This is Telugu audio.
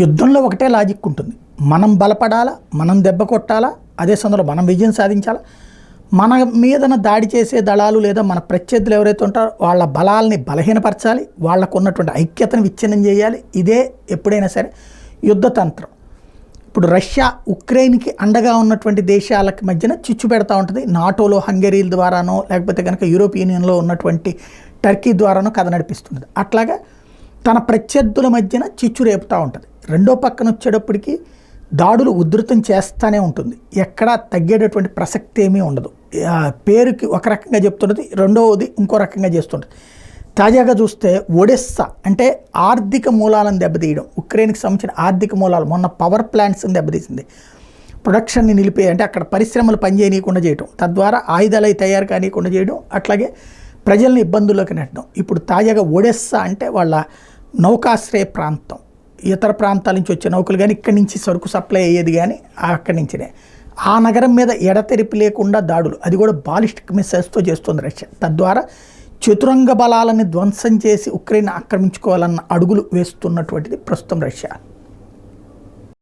యుద్ధంలో ఒకటే లాజిక్ ఉంటుంది. మనం బలపడాలా, మనం దెబ్బ కొట్టాలా, అదే సమయంలో మనం విజయం సాధించాలా. మన మీదన దాడి చేసే దళాలు లేదా మన ప్రత్యర్థులు ఎవరైతే ఉంటారో వాళ్ళ బలాల్ని బలహీనపరచాలి, వాళ్ళకు ఉన్నటువంటి ఐక్యతను విచ్ఛిన్నం చేయాలి. ఇదే ఎప్పుడైనా సరే యుద్ధతంత్రం. ఇప్పుడు రష్యా ఉక్రెయిన్కి అండగా ఉన్నటువంటి దేశాలకి మధ్యన చిచ్చు పెడతా ఉంటుంది. నాటోలో హంగరీల ద్వారానో లేకపోతే కనుక యూరోపియన్ యూనియన్లో ఉన్నటువంటి టర్కీ ద్వారానో కథ నడిపిస్తుంది. అట్లాగా తన ప్రత్యర్థుల మధ్యన చిచ్చు రేపుతూ ఉంటుంది. రెండో పక్కన వచ్చేటప్పటికి దాడులు ఉధృతం చేస్తూనే ఉంటుంది. ఎక్కడా తగ్గేటటువంటి ప్రసక్తి ఏమీ ఉండదు. పేరుకి ఒక రకంగా చెప్తున్నది, రెండవది ఇంకో రకంగా చేస్తుంటుంది. తాజాగా చూస్తే ఒడెస్సా అంటే ఆర్థిక మూలాలను దెబ్బతీయడం, ఉక్రెయిన్కి సంబంధించిన ఆర్థిక మూలాలు, మొన్న పవర్ ప్లాంట్స్ని దెబ్బతీసింది. ప్రొడక్షన్ని నిలిపే అంటే అక్కడ పరిశ్రమలు పనిచేయనీయకుండా చేయడం, తద్వారా ఆయుధాలు తయారు కానీయకుండా చేయడం, అట్లాగే ప్రజల్ని ఇబ్బందుల్లోకి నెట్టడం. ఇప్పుడు తాజాగా ఒడెస్సా అంటే వాళ్ళ నౌకాశ్రయ ప్రాంతం, ఇతర ప్రాంతాల నుంచి వచ్చే నౌకలు కానీ ఇక్కడి నుంచి సరుకు సప్లై అయ్యేది కానీ అక్కడి నుంచినే. ఆ నగరం మీద ఎడతెరిపి లేకుండా దాడులు, అది కూడా బాలిస్టిక్ మిసైల్స్తో చేస్తుంది రష్యా. తద్వారా చతురంగ బలాలని ధ్వంసం చేసి ఉక్రెయిన్ ఆక్రమించుకోవాలన్న అడుగులు వేస్తున్నటువంటిది ప్రస్తుతం రష్యా.